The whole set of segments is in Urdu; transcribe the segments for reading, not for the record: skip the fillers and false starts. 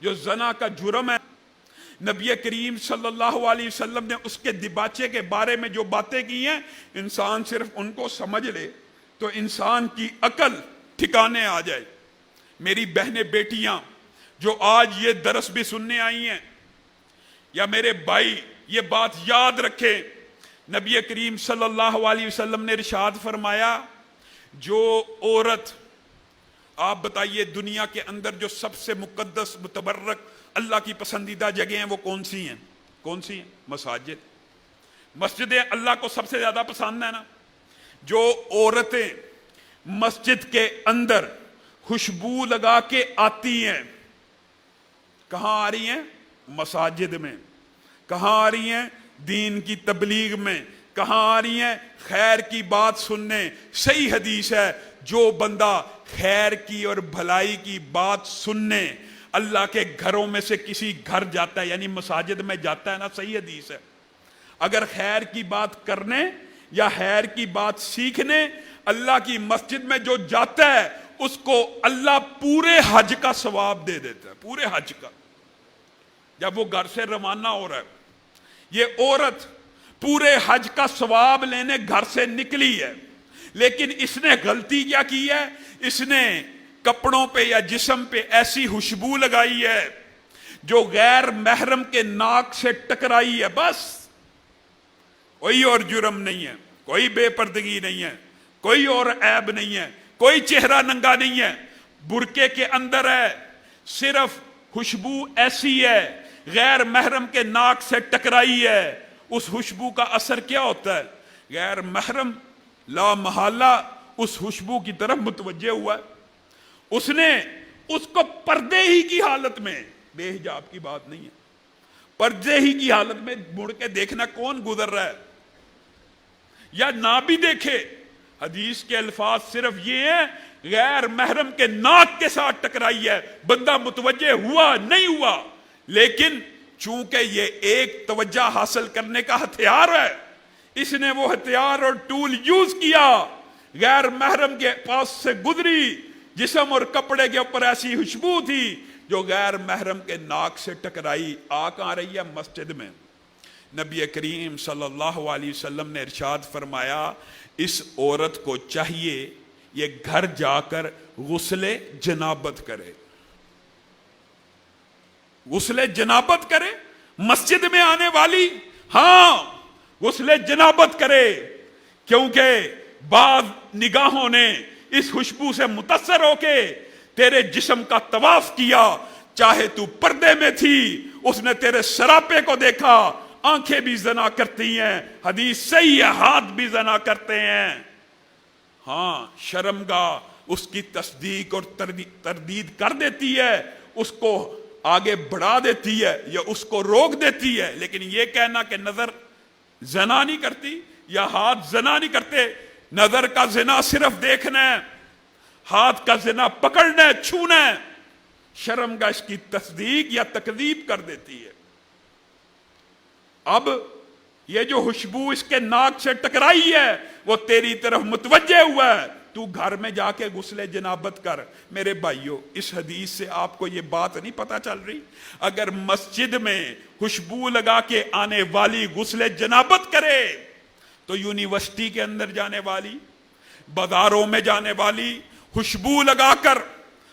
جو زنا کا جرم ہے، نبی کریم صلی اللہ علیہ وسلم نے اس کے دباچے کے بارے میں جو باتیں کی ہیں، انسان صرف ان کو سمجھ لے تو انسان کی عقل ٹھکانے آ جائے۔ میری بہنیں بیٹیاں جو آج یہ درس بھی سننے آئی ہیں، یا میرے بھائی یہ بات یاد رکھیں، نبی کریم صلی اللہ علیہ وسلم نے ارشاد فرمایا، جو عورت، آپ بتائیے دنیا کے اندر جو سب سے مقدس متبرک اللہ کی پسندیدہ جگہیں ہیں وہ کون سی ہیں؟ کون سی ہیں؟ مساجد۔ مسجدیں اللہ کو سب سے زیادہ پسند ہے نا۔ جو عورتیں مسجد کے اندر خوشبو لگا کے آتی ہیں، کہاں آ رہی ہیں؟ مساجد میں۔ کہاں آ رہی ہیں؟ دین کی تبلیغ میں۔ کہاں آ رہی ہیں؟ خیر کی بات سننے۔ صحیح حدیث ہے، جو بندہ خیر کی اور بھلائی کی بات سننے اللہ کے گھروں میں سے کسی گھر جاتا ہے، یعنی مساجد میں جاتا ہے نا، صحیح حدیث ہے، اگر خیر کی بات کرنے یا خیر کی بات سیکھنے اللہ کی مسجد میں جو جاتا ہے، اس کو اللہ پورے حج کا ثواب دے دیتا ہے، پورے حج کا۔ جب وہ گھر سے روانہ ہو رہا ہے، یہ عورت پورے حج کا ثواب لینے گھر سے نکلی ہے، لیکن اس نے غلطی کیا کی ہے؟ اس نے کپڑوں پہ یا جسم پہ ایسی خوشبو لگائی ہے جو غیر محرم کے ناک سے ٹکرائی ہے۔ بس کوئی اور جرم نہیں ہے، کوئی بے پردگی نہیں ہے، کوئی اور عیب نہیں ہے، کوئی چہرہ ننگا نہیں ہے، برقعے کے اندر ہے، صرف خوشبو ایسی ہے غیر محرم کے ناک سے ٹکرائی ہے۔ اس خوشبو کا اثر کیا ہوتا ہے؟ غیر محرم لا محالہ اس خوشبو کی طرف متوجہ ہوا ہے، اس نے اس کو پردے ہی کی حالت میں، بے حجاب کی بات نہیں ہے، پردے ہی کی حالت میں مڑ کے دیکھنا کون گزر رہا ہے یا نہ بھی دیکھے، حدیث کے الفاظ صرف یہ ہیں، غیر محرم کے ناک کے ساتھ ٹکرائی ہے، بندہ متوجہ ہوا نہیں ہوا، لیکن چونکہ یہ ایک توجہ حاصل کرنے کا ہتھیار ہے، اس نے وہ ہتھیار اور ٹول یوز کیا، غیر محرم کے پاس سے گزری، جسم اور کپڑے کے اوپر ایسی خوشبو تھی جو غیر محرم کے ناک سے ٹکرائی۔ آ کہاں رہی ہے؟ مسجد میں۔ نبی کریم صلی اللہ علیہ وسلم نے ارشاد فرمایا، اس عورت کو چاہیے یہ گھر جا کر غسل جنابت کرے، غسل جنابت کرے۔ مسجد میں آنے والی، ہاں غسل جنابت کرے، کیونکہ بعض نگاہوں نے اس خوشبو سے متاثر ہو کے تیرے جسم کا طواف کیا، چاہے تو پردے میں تھی، اس نے تیرے سراپے کو دیکھا، آنکھیں بھی زنا کرتی ہیں، حدیث صحیح ہے، ہاتھ بھی زنا کرتے ہیں۔ ہاں شرمگاہ اس کی تصدیق اور تردید کر دیتی ہے، اس کو آگے بڑھا دیتی ہے یا اس کو روک دیتی ہے، لیکن یہ کہنا کہ نظر زنا نہیں کرتی یا ہاتھ زنا نہیں کرتے، نظر کا زنا صرف دیکھنا ہے، ہاتھ کا زنا پکڑنا ہے، چھونا ہے، شرمگاہ اس کی تصدیق یا تکذیب کر دیتی ہے۔ اب یہ جو خوشبو اس کے ناک سے ٹکرائی ہے وہ تیری طرف متوجہ ہوا ہے، تو گھر میں جا کے غسل جنابت کر۔ میرے بھائیوں، اس حدیث سے آپ کو یہ بات نہیں پتہ چل رہی؟ اگر مسجد میں خوشبو لگا کے آنے والی غسل جنابت کرے تو یونیورسٹی کے اندر جانے والی، بازاروں میں جانے والی خوشبو لگا کر،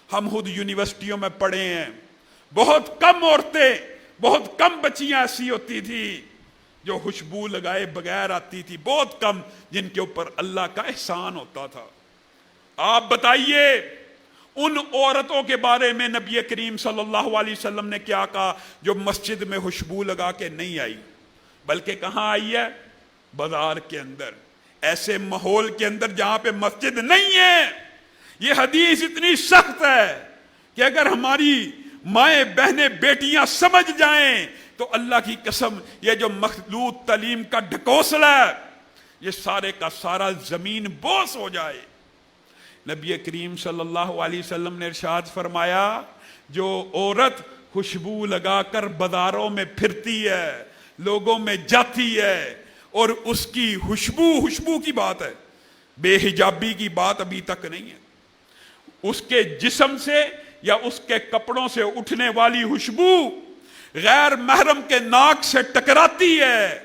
ہم خود یونیورسٹیوں میں پڑھے ہیں، بہت کم عورتیں، بہت کم بچیاں ایسی ہوتی تھی جو خوشبو لگائے بغیر آتی تھی، بہت کم، جن کے اوپر اللہ کا احسان ہوتا تھا۔ آپ بتائیے ان عورتوں کے بارے میں نبی کریم صلی اللہ علیہ وسلم نے کیا کہا جو مسجد میں خوشبو لگا کے نہیں آئی، بلکہ کہاں آئی ہے؟ بازار کے اندر، ایسے ماحول کے اندر جہاں پہ مسجد نہیں ہے۔ یہ حدیث اتنی سخت ہے کہ اگر ہماری مائیں بہنیں بیٹیاں سمجھ جائیں تو اللہ کی قسم یہ جو مخلوط تعلیم کا ڈھکوسلا ہے یہ سارے کا سارا زمین بوس ہو جائے۔ نبی کریم صلی اللہ علیہ وسلم نے ارشاد فرمایا، جو عورت خوشبو لگا کر بازاروں میں پھرتی ہے، لوگوں میں جاتی ہے، اور اس کی خوشبو کی بات ہے، بے حجابی کی بات ابھی تک نہیں ہے، اس کے جسم سے یا اس کے کپڑوں سے اٹھنے والی خوشبو غیر محرم کے ناک سے ٹکراتی ہے.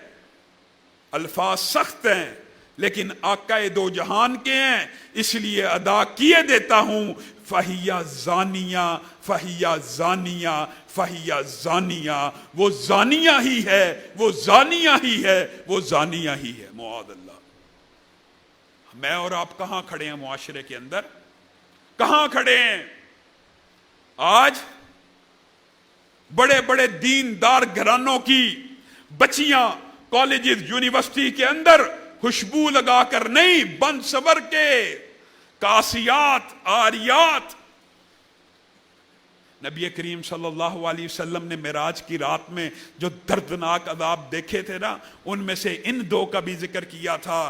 الفاظ سخت ہیں لیکن آقا دو جہان کے ہیں، اس لیے ادا کیے دیتا ہوں. فہیا زانیہ فہیا زانیہ فہیا زانیہ، وہ زانیہ ہی ہے، وہ زانیہ ہی ہے، وہ زانیہ ہی ہے. معاذ اللہ. میں اور آپ کہاں کھڑے ہیں معاشرے کے اندر؟ کہاں کھڑے ہیں؟ آج بڑے بڑے دیندار گھرانوں کی بچیاں کالجز یونیورسٹی کے اندر خوشبو لگا کر نہیں، بند صبر کے کاسیات آریات. نبی کریم صلی اللہ علیہ وسلم نے معراج کی رات میں جو دردناک عذاب دیکھے تھے نا، ان میں سے ان دو کا بھی ذکر کیا تھا.